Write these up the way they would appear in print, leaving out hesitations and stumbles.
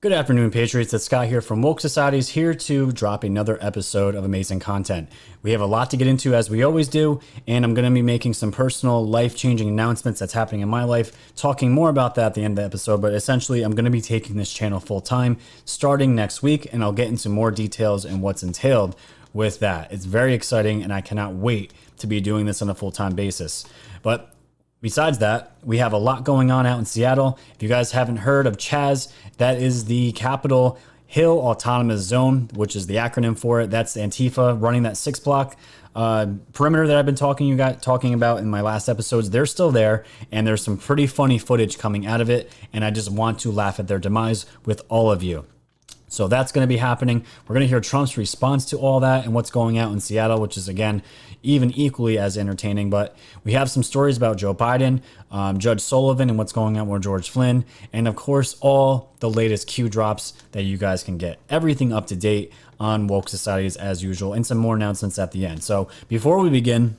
Good afternoon, Patriots. It's Scott here from Woke Societies, here to drop another episode of amazing content. We have a lot to get into, as we always do, and I'm going to be making some personal, life-changing announcements that's happening in my life, talking more about that at the end of the episode, but essentially I'm going to be taking this channel full-time starting next week, and I'll get into more details and what's entailed with that. It's very exciting, and I cannot wait to be doing this on a full-time basis. But besides that, we have a lot going on out in Seattle. If you guys haven't heard of CHAZ, that is the Capitol Hill Autonomous Zone, which is the acronym for it. That's Antifa running that 6-block perimeter that I've been talking about in my last episodes. They're still there, and there's some pretty funny footage coming out of it, and I just want to laugh at their demise with all of you. So that's going to be happening. We're going to hear Trump's response to all that and what's going out in Seattle, which is, again, even equally as entertaining. But we have some stories about Joe Biden, Judge Sullivan, and what's going on with George Flynn. And, of course, all the latest Q drops that you guys can get. Everything up to date on Woke Societies as usual, and some more announcements at the end. So before we begin,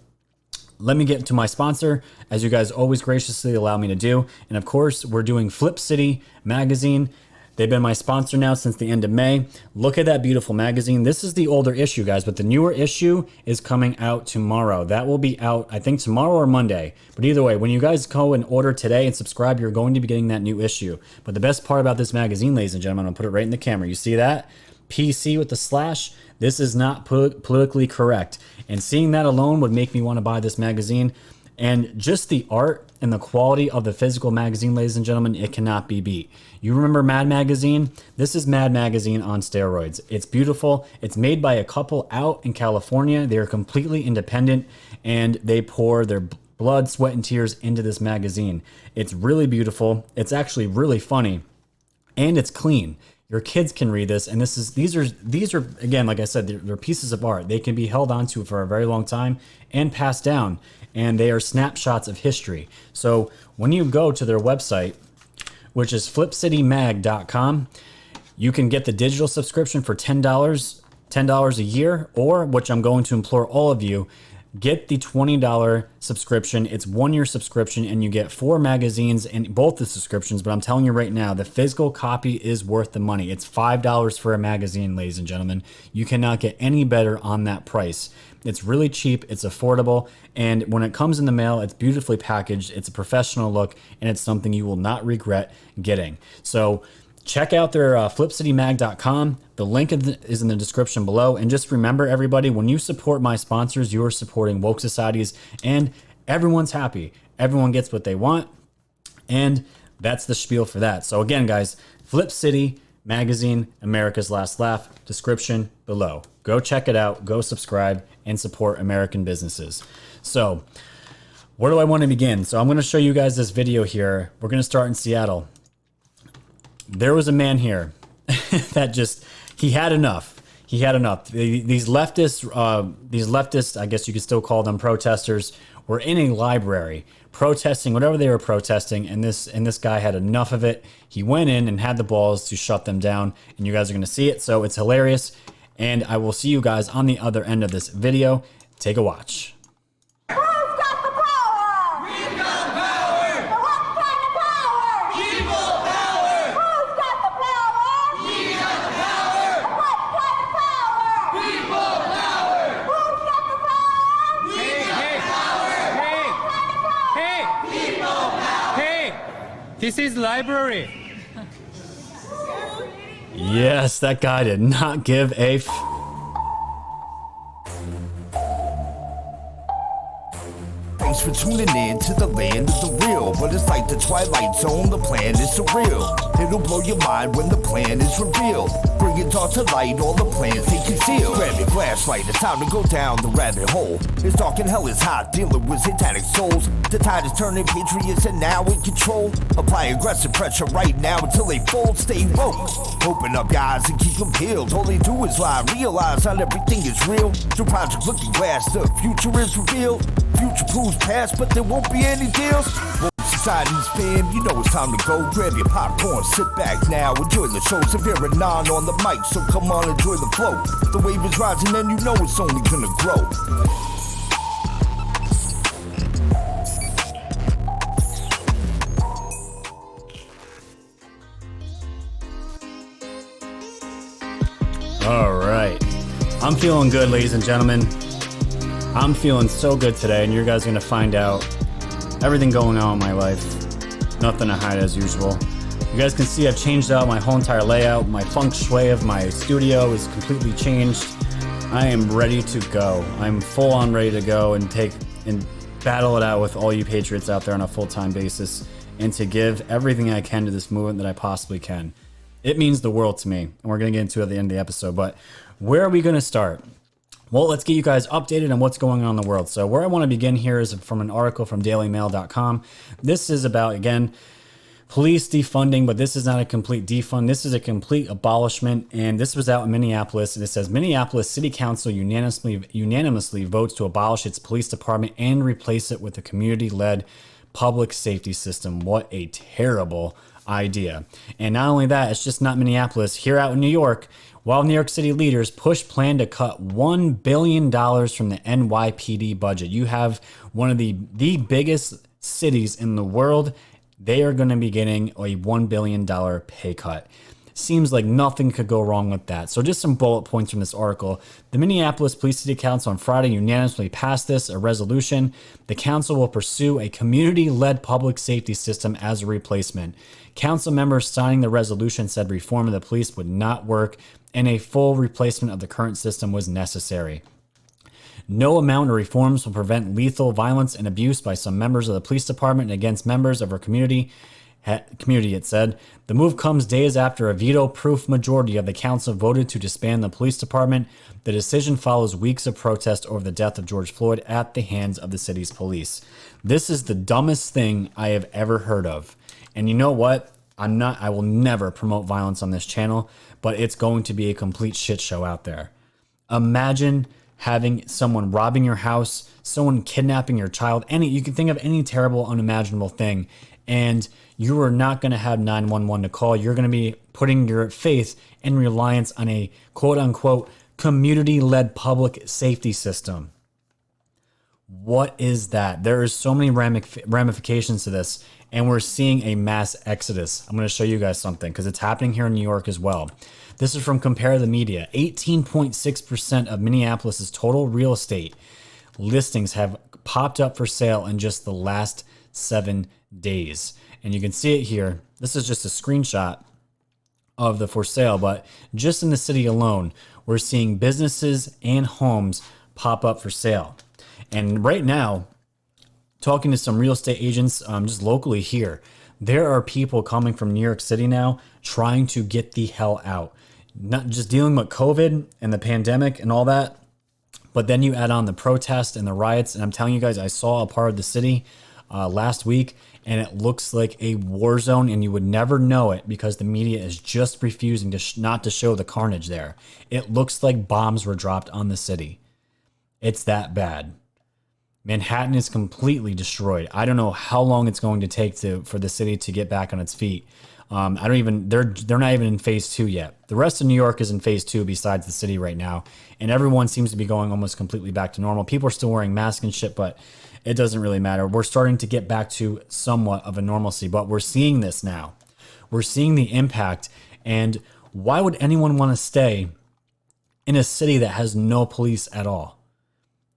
let me get to my sponsor, as you guys always graciously allow me to do. And, of course, we're doing Flip City Magazine. They've been my sponsor now since the end of May. Look at that beautiful magazine. This is the older issue, guys, but the newer issue is coming out tomorrow. That will be out, I think, tomorrow or Monday. But either way, when you guys go and order today and subscribe, you're going to be getting that new issue. But the best part about this magazine, ladies and gentlemen, I'll put it right in the camera. You see that? PC with the slash. This is not politically correct. And seeing that alone would make me want to buy this magazine. And just the art and the quality of the physical magazine, ladies and gentlemen, it cannot be beat. You remember Mad Magazine? This is Mad Magazine on steroids. It's beautiful. It's made by a couple out in California. They are completely independent, and they pour their blood, sweat, and tears into this magazine. It's really beautiful. It's actually really funny, and it's clean. Your kids can read this, and these are again, like I said, they're pieces of art. They can be held onto for a very long time and passed down, and they are snapshots of history. So when you go to their website, which is flipcitymag.com, you can get the digital subscription for $10 a year, or, which I'm going to implore all of you, get the $20 subscription. It's 1-year subscription, and you get 4 magazines in both the subscriptions. But I'm telling you right now, the physical copy is worth the money. It's $5 for a magazine, ladies and gentlemen. You cannot get any better on that price. It's really cheap, it's affordable, and when it comes in the mail, it's beautifully packaged, it's a professional look, and it's something you will not regret getting. So check out their flipcitymag.com. The link is in the description below. And just remember, everybody, when you support my sponsors, you are supporting Woke Societies, and everyone's happy. Everyone gets what they want, and that's the spiel for that. So again, guys, Flip City Magazine, America's Last Laugh, description below. Go check it out, go subscribe, and support American businesses. So where do I want to begin? So I'm going to show you guys this video here. We're going to start in Seattle. There was a man here that he had enough. He had enough. These leftists, I guess you could still call them protesters, were in a library protesting whatever they were protesting, and this guy had enough of it. He went in and had the balls to shut them down, and you guys are going to see it. So it's hilarious, and I will see you guys on the other end of this video. Take a watch. Who's got the power? We've got power. So what kind of power? People power. Who's got the power? We got the power. So what kind of power? People power. Who's got the power? We got power. Hey! People power. Hey! This is library. Yes, that guy did not give a Thanks for tuning in to the land of the real. But it's like the Twilight Zone, the plan is surreal. It'll blow your mind when the plan is revealed. Bring it all to light, all the plans they conceal. Grab your flashlight, it's time to go down the rabbit hole. It's dark and hell is hot, dealing with satanic souls. The tide is turning, patriots are now in control. Apply aggressive pressure right now until they fold. Stay woke, open up your eyes and keep them peeled. All they do is lie, realize not everything is real. Through Project Looking Glass, the future is revealed. Future proves past, but there won't be any deals. Society's fam, you know it's time to go. Grab your popcorn, sit back now, enjoy the show. Severe and non on the mic, so come on, enjoy the flow. The wave is rising and you know it's only gonna grow. All right. I'm feeling good, ladies and gentlemen. I'm feeling so good today, and you guys are going to find out everything going on in my life. Nothing to hide as usual. You guys can see I've changed out my whole entire layout. My feng shui of my studio is completely changed. I am ready to go. I'm full on ready to go and battle it out with all you Patriots out there on a full-time basis and to give everything I can to this movement that I possibly can. It means the world to me, and we're going to get into it at the end of the episode, but where are we going to start? Well, let's get you guys updated on what's going on in the world. So where I want to begin here is from an article from dailymail.com. This is about, again, police defunding, but this is not a complete defund. This is a complete abolishment, and this was out in Minneapolis, and it says Minneapolis City Council unanimously votes to abolish its police department and replace it with a community-led public safety system. What a terrible idea. And not only that, it's just not Minneapolis. Here out in New York, while New York City leaders push plan to cut $1 billion from the NYPD budget. You have one of the biggest cities in the world. They are going to be getting a $1 billion pay cut. Seems like nothing could go wrong with that. So just some bullet points from this article. The Minneapolis Police City Council on Friday unanimously passed a resolution. The council will pursue a community-led public safety system as a replacement. Council members signing the resolution said reform of the police would not work and a full replacement of the current system was necessary. No amount of reforms will prevent lethal violence and abuse by some members of the police department against members of our community, it said. The move comes days after a veto-proof majority of the council voted to disband the police department. The decision follows weeks of protest over the death of George Floyd at the hands of the city's police. This is the dumbest thing I have ever heard of. And you know what? I will never promote violence on this channel, but it's going to be a complete shit show out there. Imagine having someone robbing your house, someone kidnapping your child, you can think of any terrible, unimaginable thing, and you are not going to have 911 to call. You're going to be putting your faith and reliance on a quote-unquote community-led public safety system. What is that? There are so many ramifications to this, and we're seeing a mass exodus. I'm going to show you guys something because it's happening here in New York as well. This is from Compare the Media. 18.6% of Minneapolis's total real estate listings have popped up for sale in just the last 7 days. And you can see it here. This is just a screenshot of the for sale, but just in the city alone, we're seeing businesses and homes pop up for sale. And right now, talking to some real estate agents just locally here, there are people coming from New York City now trying to get the hell out. Not just dealing with COVID and the pandemic and all that, but then you add on the protests and the riots. And I'm telling you guys, I saw a part of the city last week, and it looks like a war zone, and you would never know it because the media is just refusing to not to show the carnage there. It looks like bombs were dropped on the city. It's that bad. Manhattan is completely destroyed. I don't know how long it's going to take for the city to get back on its feet. They're not even in phase 2 yet. The rest of New York is in phase 2 besides the city right now. And everyone seems to be going almost completely back to normal. People are still wearing masks and shit, but it doesn't really matter. We're starting to get back to somewhat of a normalcy, but we're seeing this now. We're seeing the impact. And why would anyone want to stay in a city that has no police at all?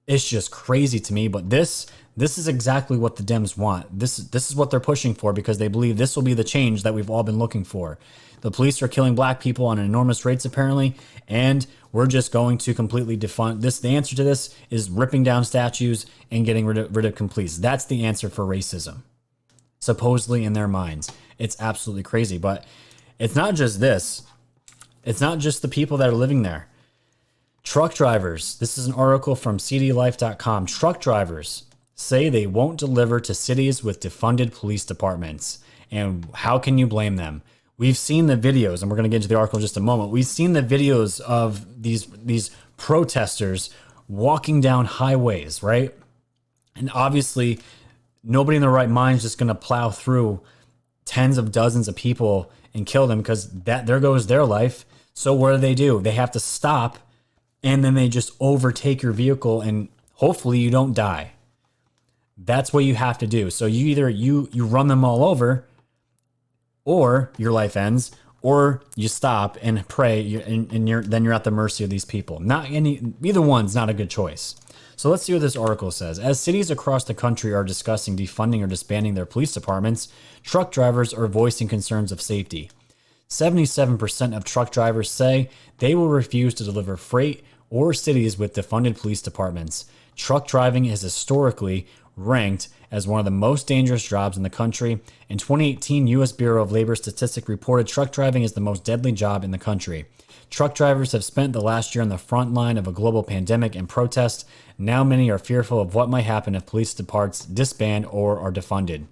It's just crazy to me, but this is exactly what the Dems want. This is what they're pushing for because they believe this will be the change that we've all been looking for. The police are killing black people on enormous rates apparently, and we're just going to completely defund this. The answer to this is ripping down statues and getting rid of police. That's the answer for racism, supposedly in their minds. It's absolutely crazy, but it's not just this. It's not just the people that are living there. Truck drivers, this is an article from cdlife.com. Truck drivers say they won't deliver to cities with defunded police departments. And how can you blame them? We've seen the videos, and we're going to get into the article in just a moment. We've seen the videos of these protesters walking down highways, right? And obviously, nobody in their right mind is just going to plow through tens of dozens of people and kill them because there goes their life. So what do? They have to stop, and then they just overtake your vehicle, and hopefully you don't die. That's what you have to do. So you either you run them all over, or your life ends, or you stop and pray, and you're at the mercy of these people. Either one's not a good choice. So let's see what this article says. As cities across the country are discussing defunding or disbanding their police departments, truck drivers are voicing concerns of safety. 77% of truck drivers say they will refuse to deliver freight or cities with defunded police departments. Truck driving is historically ranked as one of the most dangerous jobs in the country. In 2018, U.S. Bureau of Labor Statistics reported truck driving is the most deadly job in the country. Truck drivers have spent the last year on the front line of a global pandemic and protest. Now many are fearful of what might happen if police departments disband or are defunded.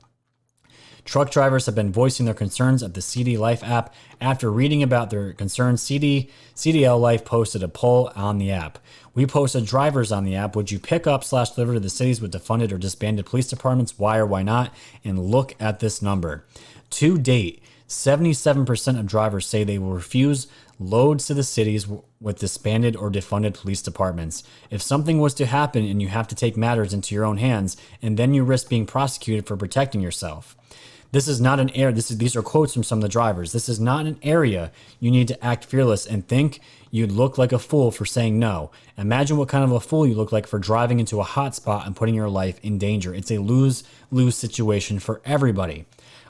Truck drivers have been voicing their concerns at the CD Life app. After reading about their concerns, CDL Life posted a poll on the app. We posted drivers on the app. Would you pick up / deliver to the cities with defunded or disbanded police departments? Why or why not? And look at this number. To date, 77% of drivers say they will refuse loads to the cities with disbanded or defunded police departments. If something was to happen and you have to take matters into your own hands, and then you risk being prosecuted for protecting yourself. This is not an area. These are quotes from some of the drivers. This is not an area you need to act fearless and think you'd look like a fool for saying no. Imagine what kind of a fool you look like for driving into a hot spot and putting your life in danger. It's a lose-lose situation for everybody.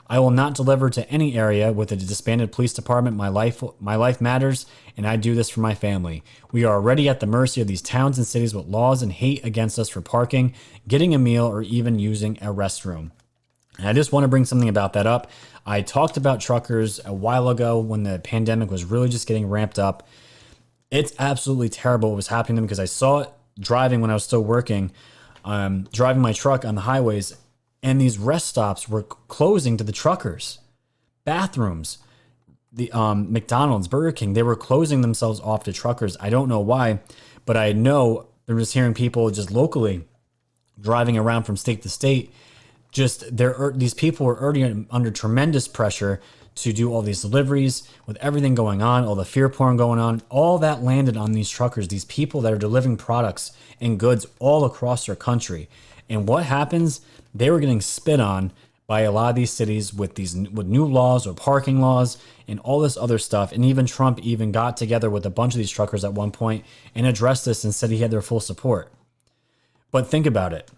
I will not deliver to any area with a disbanded police department. My life matters, and I do this for my family. We are already at the mercy of these towns and cities with laws and hate against us for parking, getting a meal, or even using a restroom. And I just want to bring something about that up. I talked about truckers a while ago when the pandemic was really just getting ramped up. It's absolutely terrible what was happening to them because I saw it driving when I was still working, driving my truck on the highways, and these rest stops were closing to the truckers. Bathrooms, the McDonald's, Burger King, they were closing themselves off to truckers. I don't know why, but I know I'm just hearing people just locally driving around from state to state. These people were already under tremendous pressure to do all these deliveries with everything going on, all the fear porn going on. All that landed on these truckers, these people that are delivering products and goods all across their country. And what happens? They were getting spit on by a lot of these cities with new laws or parking laws and all this other stuff. And even Trump even got together with a bunch of these truckers at one point and addressed this and said he had their full support. But think about it.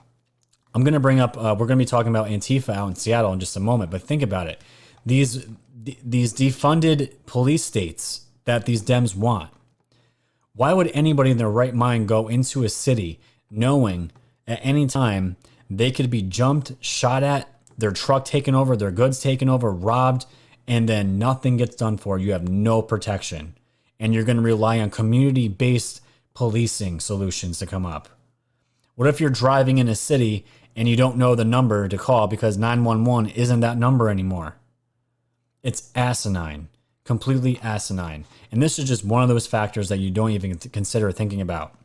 I'm going to bring up, we're going to be talking about Antifa out in Seattle in just a moment, but think about it. These defunded police states that these Dems want. Why would anybody in their right mind go into a city knowing at any time they could be jumped, shot at, their truck taken over, their goods taken over, robbed, and then nothing gets done for you? You have no protection. And you're going to rely on community-based policing solutions to come up. What if you're driving in a city and you don't know the number to call because 911 isn't that number anymore? It's asinine, completely asinine. And this is just one of those factors that you don't even consider thinking about.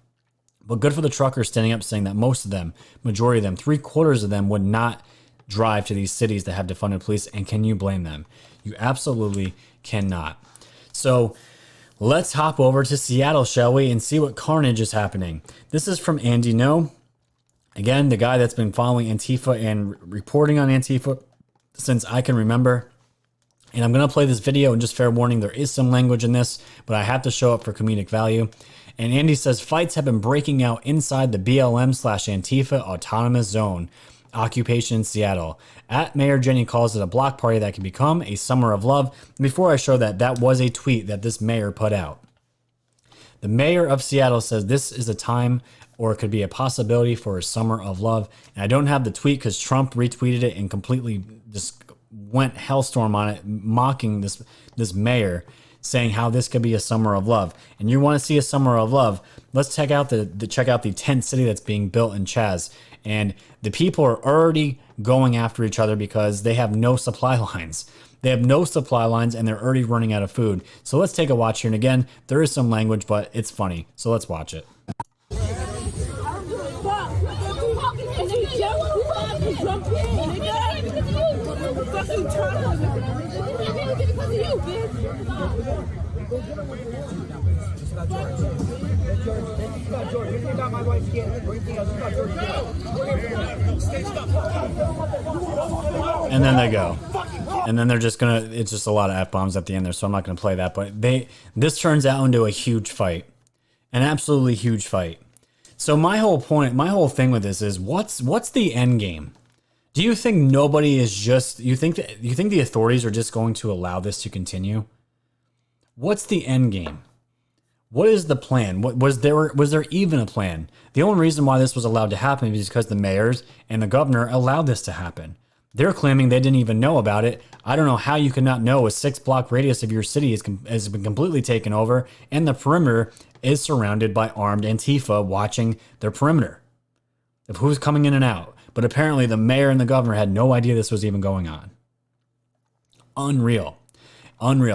But good for the truckers standing up saying that most of them, majority of them, 3/4 of them would not drive to these cities that have defunded police. And can you blame them? You absolutely cannot. So let's hop over to Seattle, shall we, and see what carnage is happening. This is from Andy No. Again, the guy that's been following Antifa and reporting on Antifa since I can remember. And I'm going to play this video, and just fair warning, there is some language in this, but I have to show it for comedic value. And Andy says, fights have been breaking out inside the BLM/Antifa autonomous zone occupation in Seattle. At Mayor Jenny calls it a block party that can become a summer of love. Before I show that, that was a tweet that this mayor put out. The mayor of Seattle says this is a time, or it could be a possibility, for a summer of love. And I don't have the tweet because Trump retweeted it and completely just went hellstorm on it, mocking this mayor, saying how this could be a summer of love. And you want to see a summer of love? Let's check out the tent city that's being built in CHAZ. And the people are already going after each other because they have no supply lines. They have no supply lines and they're already running out of food. So let's take a watch here. And again, there is some language, but it's funny. So let's watch it. And then they go. And then they're just gonna, it's just a lot of F-bombs at the end there, so I'm not gonna play that. But this turns out into a huge fight. An absolutely huge fight. So my whole thing with this is, what's the end game? Do you think nobody is just, you think the authorities are just going to allow this to continue? What's the end game? What is the plan? Was there even a plan? The only reason why this was allowed to happen is because the mayors and the governor allowed this to happen. They're claiming they didn't even know about it. I don't know how you could not know a 6-block radius of your city has been completely taken over, and the perimeter is surrounded by armed Antifa watching their perimeter of who's coming in and out. But apparently the mayor and the governor had no idea this was even going on. Unreal.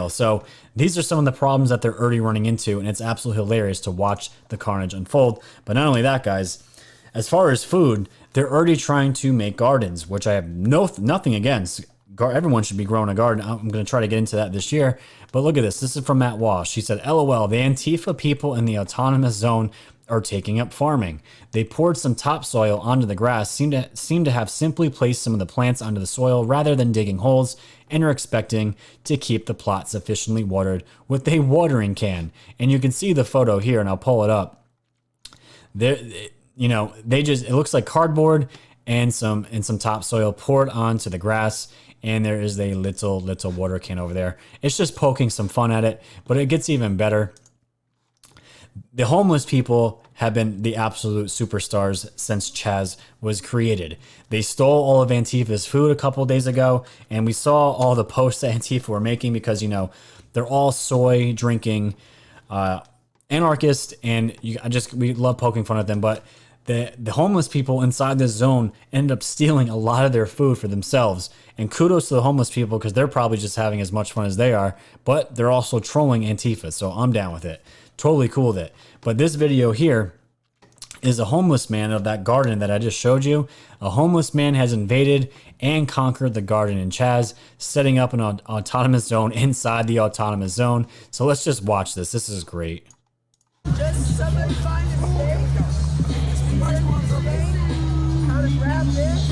So these are some of the problems that they're already running into, and it's absolutely hilarious to watch the carnage unfold. But not only that, guys, as far as food, they're already trying to make gardens, which I have nothing against. Everyone should be growing a garden. I'm going to try to get into that this year. But look at this. This is from Matt Walsh. She said, LOL, the Antifa people in the autonomous zone are taking up farming. They poured some topsoil onto the grass, seem to have simply placed some of the plants onto the soil rather than digging holes, and are expecting to keep the plot sufficiently watered with a watering can. And you can see the photo here, and I'll pull it up. It looks like cardboard and some topsoil poured onto the grass, and there is a little water can over there. It's just poking some fun at it, but it gets even better. The homeless people have been the absolute superstars since CHAZ was created. They stole all of Antifa's food a couple of days ago, and we saw all the posts that Antifa were making because, they're all soy drinking anarchists, and we love poking fun at them, but the homeless people inside this zone end up stealing a lot of their food for themselves. And kudos to the homeless people, because they're probably just having as much fun as they are, but they're also trolling Antifa, so I'm down with it. Totally cool with it. But this video here is a homeless man of that garden that I just showed you. A homeless man has invaded and conquered the garden in CHAZ, setting up an autonomous zone inside the autonomous zone. So let's just watch this. This is great. Just somebody find a stake, mark the stake, how to grab this,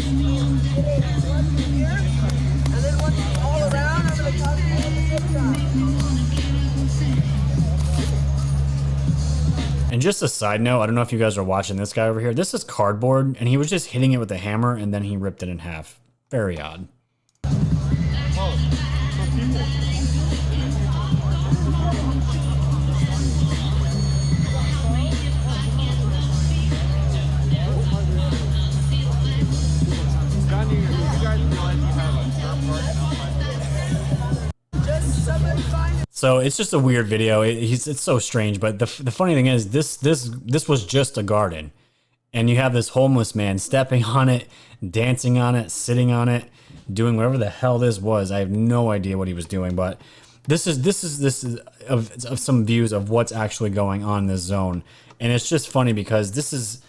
get it one here, and then once it's all around, I'm going to talk to you at the same time. And just a side note, I don't know if you guys are watching this guy over here. This is cardboard, and he was just hitting it with a hammer, and then he ripped it in half. Very odd. So it's just a weird video. It's so strange, but the funny thing is this was just a garden, and you have this homeless man stepping on it, dancing on it, sitting on it, doing whatever the hell this was. I have no idea what he was doing, but this is of some views of what's actually going on in this zone, and it's just funny because this is.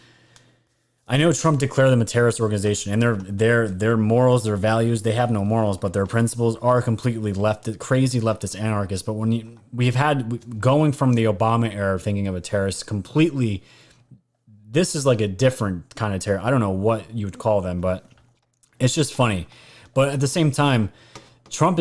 I know Trump declared them a terrorist organization, and their morals, their values, they have no morals, but their principles are completely crazy leftist anarchists. But when we've had going from the Obama era thinking of a terrorist completely, this is like a different kind of terror. I don't know what you would call them, but it's just funny. But at the same time, Trump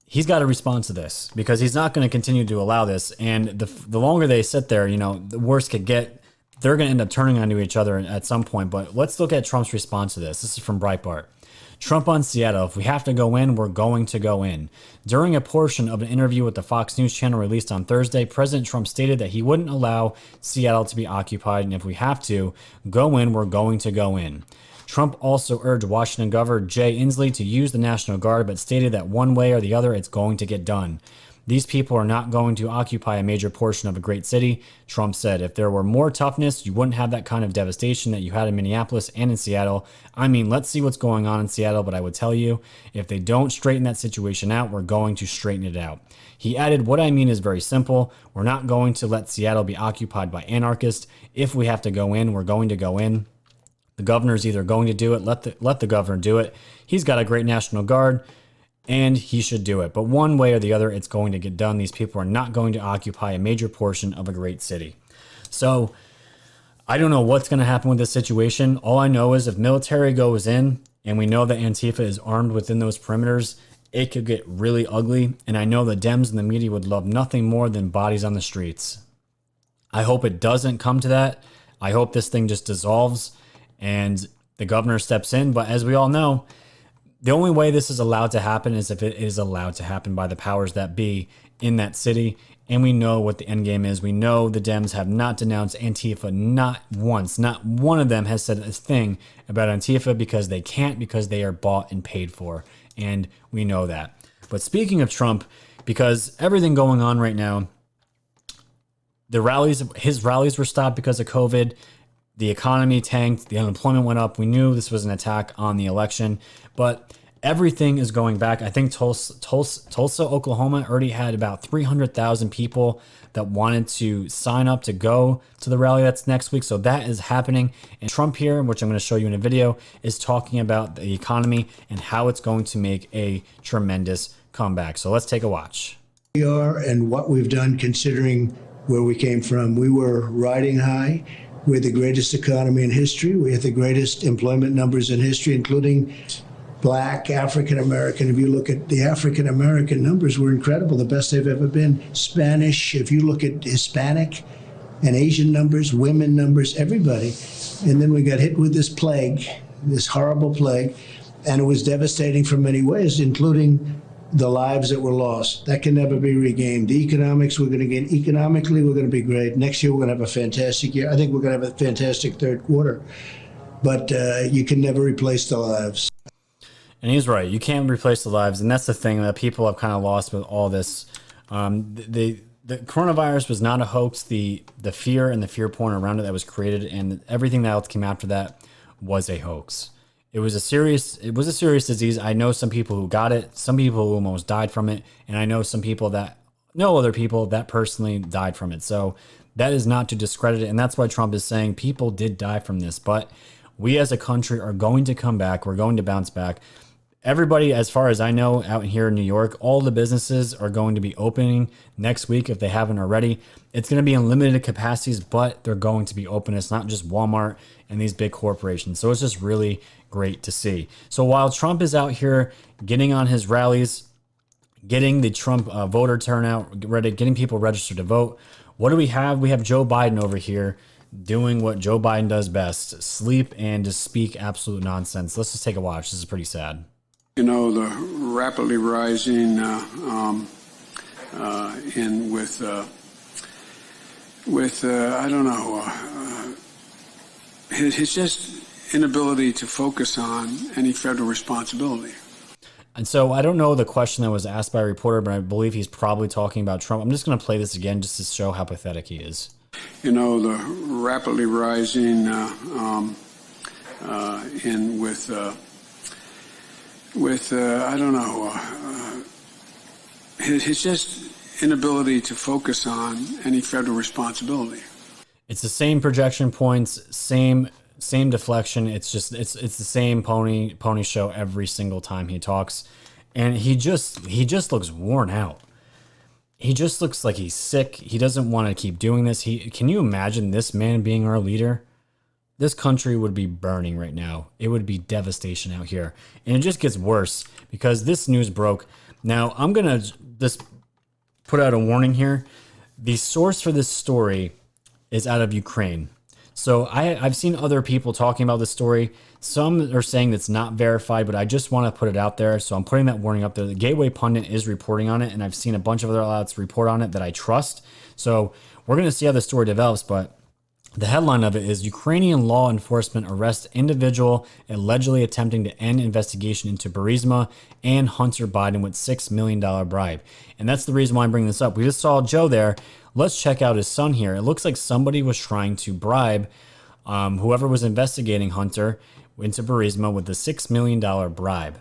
he's got to respond to this because he's not going to continue to allow this. And the longer they sit there, the worse could get. They're going to end up turning onto each other at some point. But let's look at Trump's response to this. This is from Breitbart. Trump on Seattle. If we have to go in, we're going to go in. During a portion of an interview with the Fox News channel released on Thursday, President Trump stated that he wouldn't allow Seattle to be occupied. And if we have to go in, we're going to go in. Trump also urged Washington Governor Jay Inslee to use the National Guard, but stated that one way or the other, it's going to get done. These people are not going to occupy a major portion of a great city, Trump said. If there were more toughness, you wouldn't have that kind of devastation that you had in Minneapolis and in Seattle. I mean, let's see what's going on in Seattle, but I would tell you, if they don't straighten that situation out, we're going to straighten it out. He added, what I mean is very simple. We're not going to let Seattle be occupied by anarchists. If we have to go in, we're going to go in. The governor's either going to do it, let the governor do it. He's got a great National Guard. and he should do it. But one way or the other, it's going to get done. These people are not going to occupy a major portion of a great city. So I don't know what's going to happen with this situation. All I know is if military goes in and we know that Antifa is armed within those perimeters, it could get really ugly. And I know the Dems and the media would love nothing more than bodies on the streets. I hope it doesn't come to that. I hope this thing just dissolves and the governor steps in. But as we all know, the only way this is allowed to happen is if it is allowed to happen by the powers that be in that city. And we know what the end game is. We know the Dems have not denounced Antifa, not once. Not one of them has said a thing about Antifa because they can't, because they are bought and paid for. And we know that. But speaking of Trump, because everything going on right now, his rallies were stopped because of COVID. The economy tanked. The unemployment went up. We knew this was an attack on the election, but everything is going back. I think Tulsa, Oklahoma already had about 300,000 people that wanted to sign up to go to the rally that's next week. So that is happening. And Trump here, which I'm going to show you in a video, is talking about the economy and how it's going to make a tremendous comeback. So let's take a watch. We are and what we've done considering where we came from. We were riding high. We're the greatest economy in history. We have the greatest employment numbers in history, including Black, African American. If you look at the African American numbers, were incredible, the best they've ever been. Spanish, if you look at Hispanic and Asian numbers, women numbers, everybody. And then we got hit with this plague, this horrible plague, and it was devastating from many ways, including the lives that were lost. That can never be regained. The economics, we're going to gain. Economically, we're going to be great. Next year, we're going to have a fantastic year. I think we're going to have a fantastic third quarter. But you can never replace the lives. And he's right. You can't replace the lives. And that's the thing that people have kind of lost with all this. The coronavirus was not a hoax. The fear and the fear porn around it that was created and everything that else came after that was a hoax. It was a serious disease. I know some people who got it, some people who almost died from it, and I know some people that know other people that personally died from it. So that is not to discredit it, and that's why Trump is saying people did die from this. But we as a country are going to come back. We're going to bounce back. Everybody, as far as I know, out here in New York, all the businesses are going to be opening next week if they haven't already. It's going to be in limited capacities, but they're going to be open. It's not just Walmart and these big corporations. So it's just really great to see. So while Trump is out here getting on his rallies, getting the Trump voter turnout ready, getting people registered to vote, what do we have? We have Joe Biden over here doing what Joe Biden does best, sleep and just speak absolute nonsense. Let's just take a watch. This is pretty sad. You know, the rapidly rising I don't know, his just inability to focus on any federal responsibility. And so I don't know the question that was asked by a reporter, but I believe he's probably talking about Trump. I'm just going to play this again just to show how pathetic he is. You know, the rapidly rising I don't know, his just inability to focus on any federal responsibility. It's the same projection points, same deflection. It's the same pony show every single time he talks, and he just looks worn out. He just looks like he's sick. He doesn't want to keep doing this. Can you imagine this man being our leader? This country would be burning right now. It would be devastation out here. And it just gets worse because this news broke. Now, I'm going to just put out a warning here. The source for this story is out of Ukraine. So I've seen other people talking about this story. Some are saying it's not verified, but I just want to put it out there. So I'm putting that warning up there. The Gateway Pundit is reporting on it, and I've seen a bunch of other outlets report on it that I trust. So we're going to see how the story develops, but the headline of it is Ukrainian law enforcement arrests individual allegedly attempting to end investigation into Burisma and Hunter Biden with $6 million bribe. And that's the reason why I'm bringing this up. We just saw Joe there. Let's check out his son here. It looks like somebody was trying to bribe whoever was investigating Hunter into Burisma with the $6 million bribe.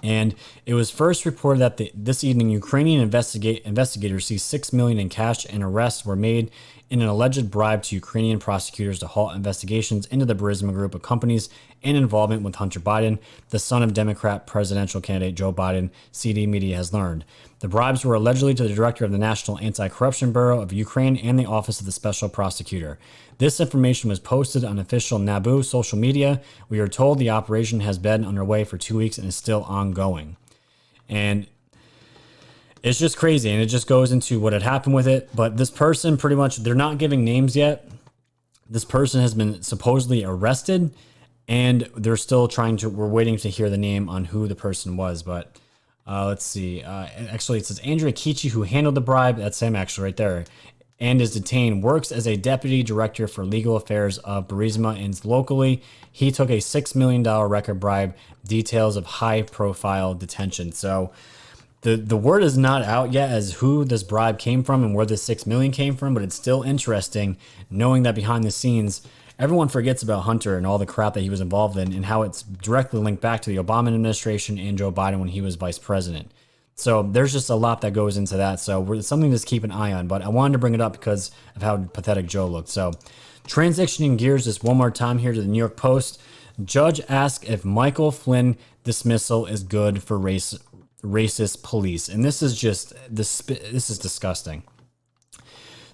And it was first reported that this evening, Ukrainian investigators see $6 million in cash and arrests were made in an alleged bribe to Ukrainian prosecutors to halt investigations into the Burisma Group of companies and involvement with Hunter Biden, the son of Democrat presidential candidate Joe Biden, CD Media has learned. The bribes were allegedly to the director of the National Anti-Corruption Bureau of Ukraine and the Office of the Special Prosecutor. This information was posted on official NABU social media. We are told the operation has been underway for 2 weeks and is still ongoing. And it's just crazy, and it just goes into what had happened with it. But this person, pretty much, they're not giving names yet. This person has been supposedly arrested, and they're still we're waiting to hear the name on who the person was. But let's see. Actually, it says Andrea Kichi, who handled the bribe. That's him, actually, right there. And is detained, works as a deputy director for legal affairs of Burisma, and locally, he took a $6 million record bribe. Details of high-profile detention. So the word is not out yet as who this bribe came from and where the $6 million came from, but it's still interesting knowing that behind the scenes, everyone forgets about Hunter and all the crap that he was involved in and how it's directly linked back to the Obama administration and Joe Biden when he was vice president. So there's just a lot that goes into that. So it's something to keep an eye on, but I wanted to bring it up because of how pathetic Joe looked. So transitioning gears just one more time here to the New York Post. Judge asks if Michael Flynn dismissal is good for racist police. And this is disgusting.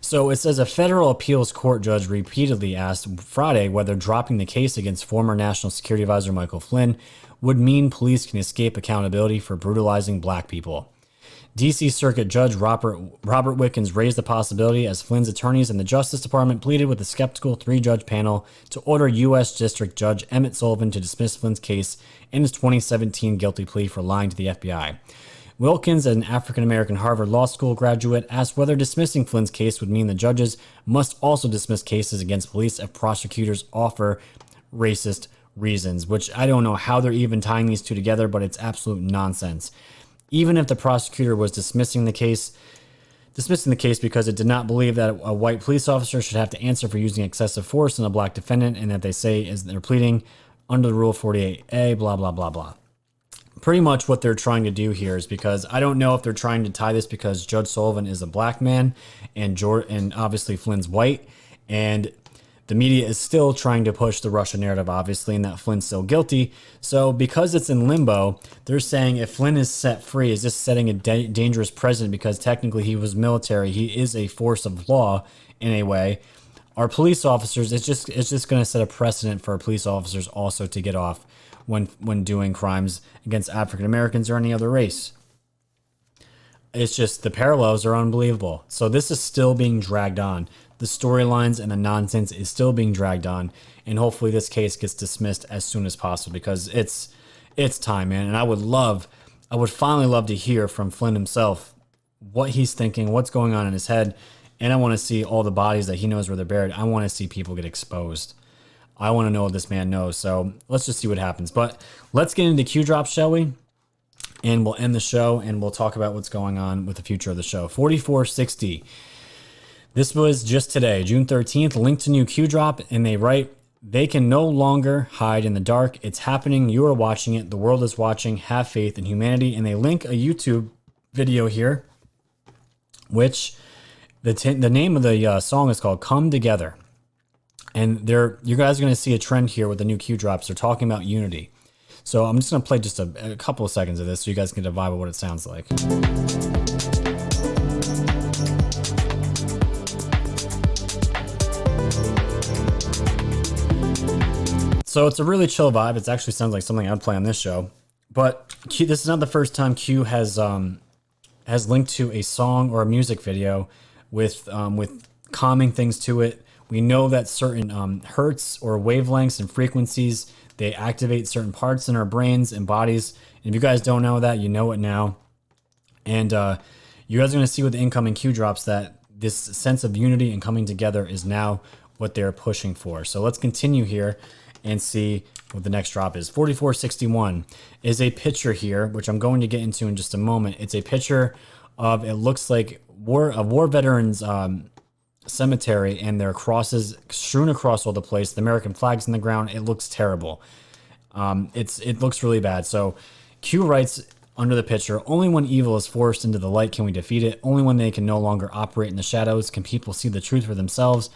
So it says a federal appeals court judge repeatedly asked Friday whether dropping the case against former National Security Advisor Michael Flynn would mean police can escape accountability for brutalizing black people. D.C. Circuit Judge Robert Wickens raised the possibility as Flynn's attorneys and the Justice Department pleaded with a skeptical 3-judge panel to order U.S. District Judge Emmett Sullivan to dismiss Flynn's case in his 2017 guilty plea for lying to the FBI. Wilkins, an African-American Harvard Law School graduate, asked whether dismissing Flynn's case would mean the judges must also dismiss cases against police if prosecutors offer racist reasons, which I don't know how they're even tying these two together, but it's absolute nonsense. Even if the prosecutor was dismissing the case because it did not believe that a white police officer should have to answer for using excessive force on a black defendant, and that they say is they're pleading under the Rule 48A, blah, blah, blah, blah. Pretty much what they're trying to do here is because I don't know if they're trying to tie this because Judge Sullivan is a black man and obviously Flynn's white, and the media is still trying to push the Russia narrative, obviously, and that Flynn's still guilty. So because it's in limbo, they're saying if Flynn is set free, is this setting a dangerous precedent because technically he was military. He is a force of law in a way. Our police officers, it's just going to set a precedent for our police officers also to get off when doing crimes against African Americans or any other race. It's just the parallels are unbelievable. So this is still being dragged on. The storylines and the nonsense is still being dragged on, and hopefully this case gets dismissed as soon as possible because it's time, man. And I would finally love to hear from Flynn himself what he's thinking, what's going on in his head, and I want to see all the bodies that he knows where they're buried. I want to see people get exposed. I want to know what this man knows. So let's just see what happens. But let's get into Q drops, shall we? And we'll end the show and we'll talk about what's going on with the future of the show. 4460. This was just today, June 13th, linked to new Q drop, and they write, they can no longer hide in the dark. It's happening. You are watching it. The world is watching. Have faith in humanity. And they link a YouTube video here, which the name of the song is called Come Together. And you guys are going to see a trend here with the new Q drops. They're talking about unity. So I'm just going to play just a couple of seconds of this so you guys can get a vibe of what it sounds like. So it's a really chill vibe. It actually sounds like something I'd play on this show. But this is not the first time Q has linked to a song or a music video with calming things to it. We know that certain hertz or wavelengths and frequencies, they activate certain parts in our brains and bodies. And if you guys don't know that, you know it now. And you guys are going to see with the incoming Q drops that this sense of unity and coming together is now what they're pushing for. So let's continue here and see what the next drop is. 4461 is a picture here, which I'm going to get into in just a moment. It's a picture of, it looks like a war veterans cemetery, and there are crosses strewn across all the place. The American flag's in the ground. It looks terrible. It looks really bad. So Q writes under the picture. Only when evil is forced into the light can we defeat it. Only when they can no longer operate in the shadows can people see the truth for themselves.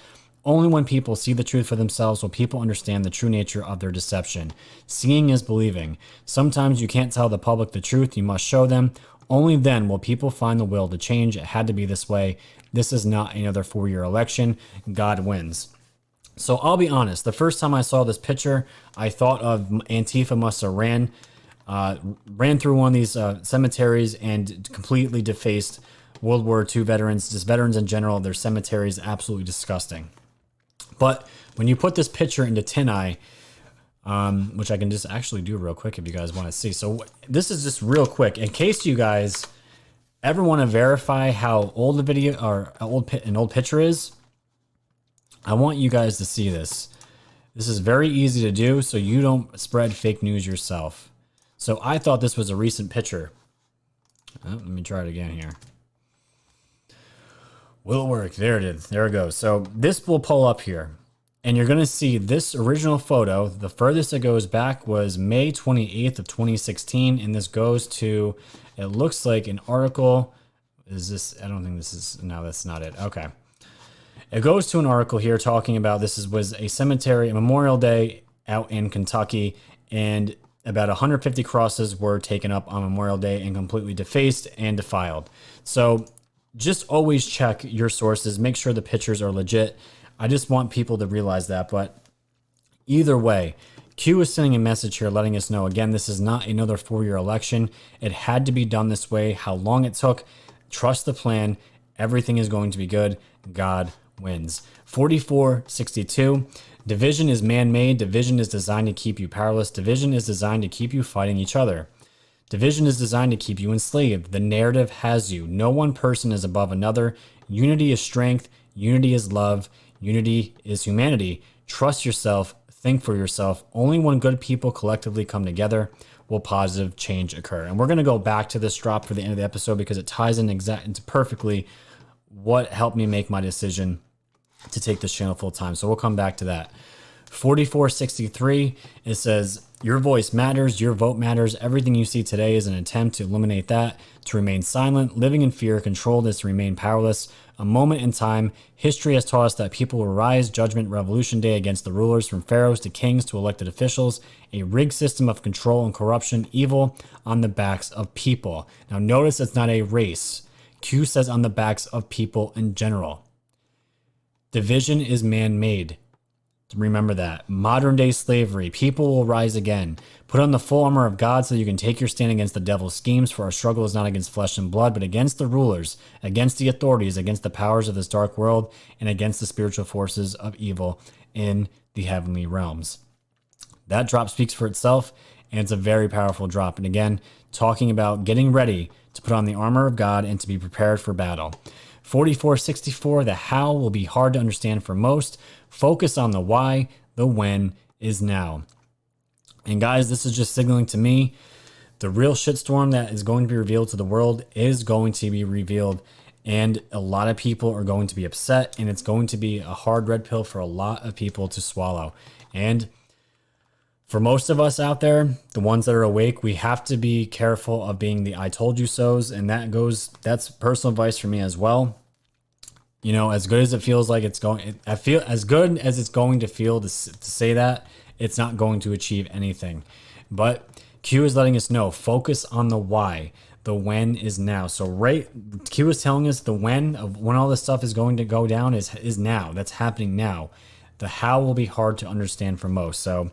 Only when people see the truth for themselves will people understand the true nature of their deception. Seeing is believing. Sometimes you can't tell the public the truth, you must show them. Only then will people find the will to change. It had to be this way. This is not another 4-year election. God wins. So I'll be honest, the first time I saw this picture, I thought of Antifa must have ran through one of these cemeteries and completely defaced World War II veterans, just veterans in general. Their cemeteries, absolutely disgusting. But when you put this picture into TinEye, which I can just actually do real quick if you guys want to see. So this is just real quick in case you guys ever want to verify how old the video or an old picture is. I want you guys to see this. This is very easy to do, so you don't spread fake news yourself. So I thought this was a recent picture. Oh, let me try it again here. Will it work? There it is. There it goes. So this will pull up here. And you're going to see this original photo. The furthest it goes back was May 28th of 2016. And this goes to, it looks like an article. Is this, I don't think this is, no, that's not it. Okay. It goes to an article here talking about was a cemetery, a Memorial Day out in Kentucky. And about 150 crosses were taken up on Memorial Day and completely defaced and defiled. So just always check your sources. Make sure the pictures are legit. I just want people to realize that. But either way, Q is sending a message here letting us know, again, this is not another 4-year election. It had to be done this way. How long it took, trust the plan. Everything is going to be good. God wins. 44-62. Division is man-made. Division is designed to keep you powerless. Division is designed to keep you fighting each other. Division is designed to keep you enslaved. The narrative has you. No one person is above another. Unity is strength. Unity is love. Unity is humanity. Trust yourself. Think for yourself. Only when good people collectively come together will positive change occur. And we're going to go back to this drop for the end of the episode because it ties in into perfectly what helped me make my decision to take this channel full time. So we'll come back to that. 44-63, it says, your voice matters, your vote matters. Everything you see today is an attempt to eliminate that, to remain silent, living in fear, controlled is to remain powerless. A moment in time, history has taught us that people will rise, judgment, revolution day against the rulers, from pharaohs to kings to elected officials, a rigged system of control and corruption, evil on the backs of people. Now notice it's not a race. Q says on the backs of people in general. Division is man-made. Remember that. Modern day slavery. People will rise again. Put on the full armor of God so you can take your stand against the devil's schemes, for our struggle is not against flesh and blood, but against the rulers, against the authorities, against the powers of this dark world, and against the spiritual forces of evil in the heavenly realms. That drop speaks for itself, and it's a very powerful drop. And again, talking about getting ready to put on the armor of God and to be prepared for battle. 44-64, the how will be hard to understand for most. Focus on the why, the when is now. And guys, this is just signaling to me the real shitstorm that is going to be revealed to the world is going to be revealed. And a lot of people are going to be upset, and it's going to be a hard red pill for a lot of people to swallow. And for most of us out there, the ones that are awake, we have to be careful of being the I told you so's. And that's personal advice for me as well. You know, as good as it feels like it's going, I feel as good as it's going to feel to say that, it's not going to achieve anything. But Q is letting us know, focus on the why. The when is now. So Q is telling us the when of when all this stuff is going to go down is now. That's happening now. The how will be hard to understand for most. So,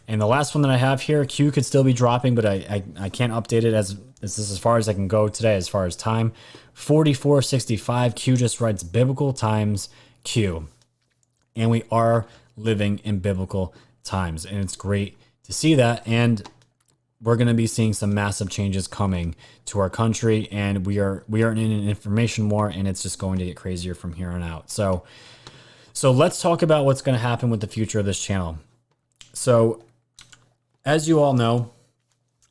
and the last one that I have here, Q could still be dropping, but I can't update it as this is as far as I can go today as far as time. 44-65, Q just writes biblical times Q. And we are living in biblical times. And it's great to see that. And we're going to be seeing some massive changes coming to our country. And we are in an information war, and it's just going to get crazier from here on out. So let's talk about what's going to happen with the future of this channel. So as you all know,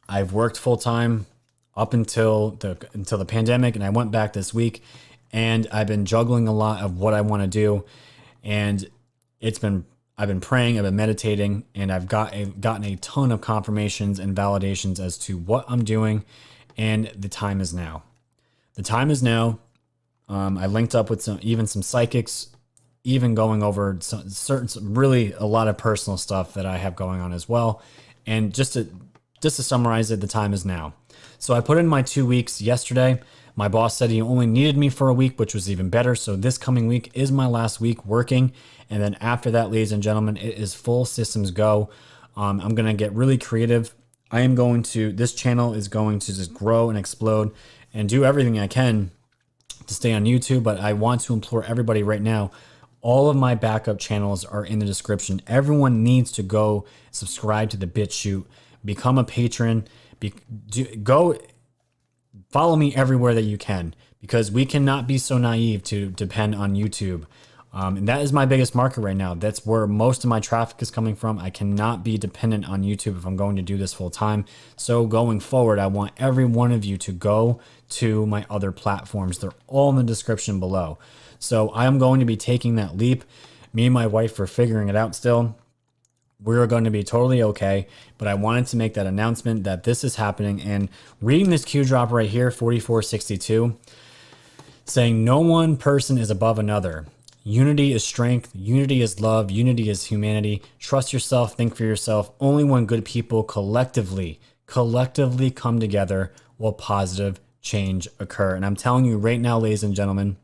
I've worked full time up until the pandemic, and I went back this week, and I've been juggling a lot of what I want to do, and I've been praying, I've been meditating, and I've gotten a ton of confirmations and validations as to what I'm doing and the time is now. The time is now. I linked up with some psychics, even going over really a lot of personal stuff that I have going on as well. And just to summarize it, the time is now. So I put in my 2 weeks yesterday. My boss said he only needed me for a week, which was even better. So this coming week is my last week working. And then after that, ladies and gentlemen, it is full systems go. I'm going to get really creative. This channel is going to just grow and explode and do everything I can to stay on YouTube. But I want to implore everybody right now, all of my backup channels are in the description. Everyone needs to go subscribe to the BitChute, become a patron, go follow me everywhere that you can, because we cannot be so naive to depend on YouTube. And that is my biggest market right now. That's where most of my traffic is coming from. I cannot be dependent on YouTube if I'm going to do this full time. So going forward, I want every one of you to go to my other platforms. They're all in the description below. So I'm going to be taking that leap. Me and my wife are figuring it out still. We're going to be totally okay. But I wanted to make that announcement that this is happening. And reading this Q drop right here, 4462, saying no one person is above another. Unity is strength. Unity is love. Unity is humanity. Trust yourself. Think for yourself. Only when good people collectively come together will positive change occur. And I'm telling you right now, ladies and gentlemen,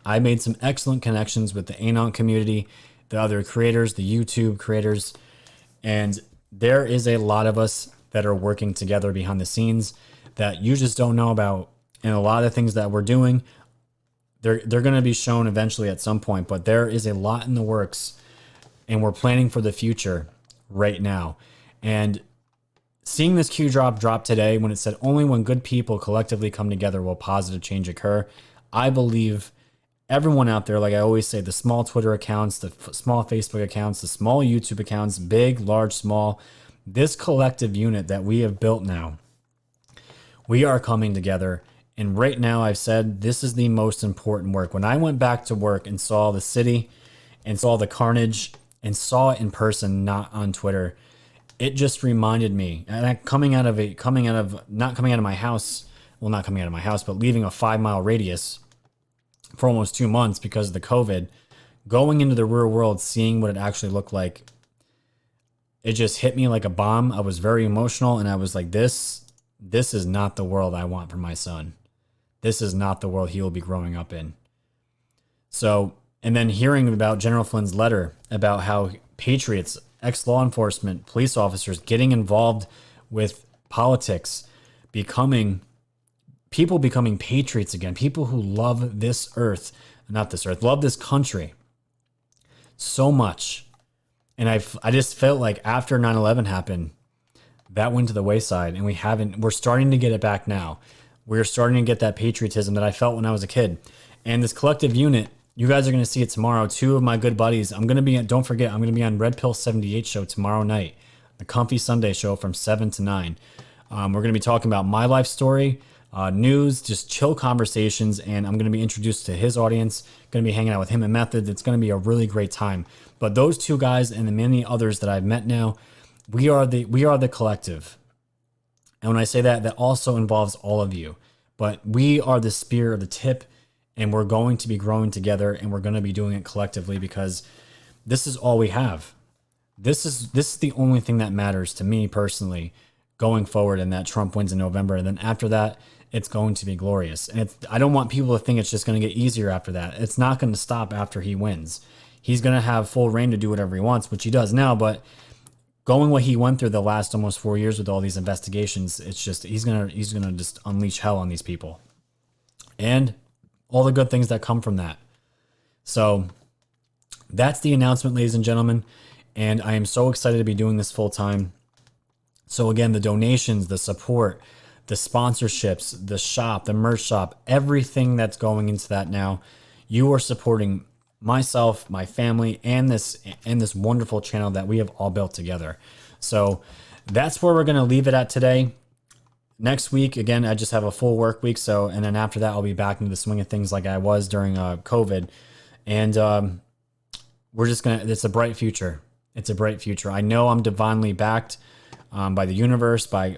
I made some excellent connections with the Anon community, the other creators, the YouTube creators, and there is a lot of us that are working together behind the scenes that you just don't know about. And a lot of the things that we're doing, they're going to be shown eventually at some point, but there is a lot in the works, and we're planning for the future right now. And seeing this Q drop today, when it said only when good people collectively come together will positive change occur, I believe everyone out there, like I always say, the small Twitter accounts, the small Facebook accounts, the small YouTube accounts, big, large, small, this collective unit that we have built now, we are coming together. And right now, I've said this is the most important work. When I went back to work and saw the city and saw the carnage and saw it in person, not on Twitter, it just reminded me. And not coming out of my house, but leaving a 5-mile radius for almost 2 months because of the COVID, going into the real world, seeing what it actually looked like, it just hit me like a bomb. I was very emotional, and I was like, this is not the world I want for my son. This is not the world he will be growing up in. So, and then hearing about General Flynn's letter about how Patriots, ex-law enforcement, police officers getting involved with politics, people becoming patriots again, people who love love this country so much. And I just felt like after 9/11 happened, that went to the wayside, and we're starting to get it back now. We're starting to get that patriotism that I felt when I was a kid. And this collective unit, you guys are going to see it tomorrow. 2 of my good buddies, don't forget, I'm going to be on Red Pill 78 show tomorrow night, the Comfy Sunday show from 7 to 9. We're going to be talking about my life story, news, just chill conversations, and I'm going to be introduced to his audience, going to be hanging out with him and Methods. It's going to be a really great time. But those 2 guys and the many others that I've met now, we are the collective. And when I say that also involves all of you. But we are the spear of the tip, and we're going to be growing together, and we're going to be doing it collectively because this is all we have. This is the only thing that matters to me personally going forward, and that Trump wins in November. And then after that, it's going to be glorious. And I don't want people to think it's just going to get easier after that. It's not going to stop after he wins. He's going to have full reign to do whatever he wants, which he does now, but going what he went through the last almost 4 years with all these investigations, it's just he's gonna just unleash hell on these people, and all the good things that come from that. So that's the announcement, ladies and gentlemen, and I am so excited to be doing this full time. So again, the donations, the support, the sponsorships, the shop, the merch shop, everything that's going into that now, you are supporting myself, my family, and this wonderful channel that we have all built together. So that's where we're going to leave it at today. Next week, again, I just have a full work week. So, and then after that, I'll be back into the swing of things like I was during COVID. And we're just it's a bright future. It's a bright future. I know I'm divinely backed by the universe, by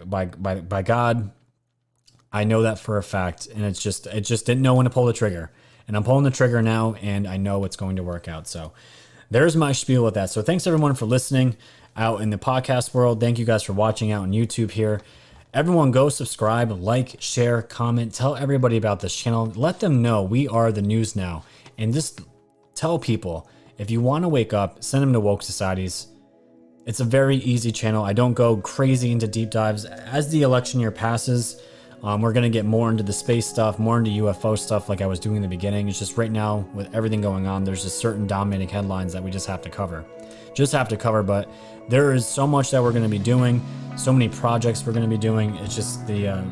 God. I know that for a fact, and it just didn't know when to pull the trigger. And I'm pulling the trigger now, and I know it's going to work out. So there's my spiel with that. So thanks everyone for listening out in the podcast world. Thank you guys for watching out on YouTube here. Everyone go subscribe, like, share, comment, tell everybody about this channel. Let them know we are the news now. And just tell people, if you want to wake up, send them to Woke Societies. It's a very easy channel. I don't go crazy into deep dives. As the election year passes, we're going to get more into the space stuff, more into UFO stuff like I was doing in the beginning. It's just right now, with everything going on, there's just certain dominating headlines that we just have to cover. But there is so much that we're going to be doing, so many projects we're going to be doing. It's just the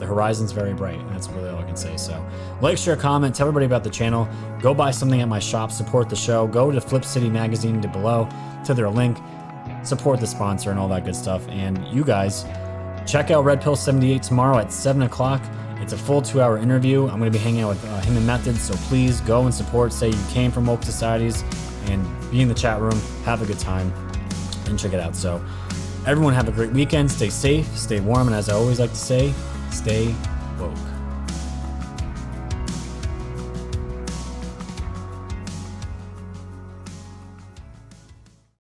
horizon's very bright, and that's really all I can say. So like, share, comment, tell everybody about the channel. Go buy something at my shop, support the show. Go to Flip City Magazine below to their link, support the sponsor and all that good stuff. And you guys, check out Red Pill 78 tomorrow at 7 o'clock. It's a full 2-hour interview. I'm going to be hanging out with him and Methods, so please go and support. Say you came from Woke Societies and be in the chat room. Have a good time and check it out. So everyone have a great weekend. Stay safe, stay warm, and as I always like to say, stay woke.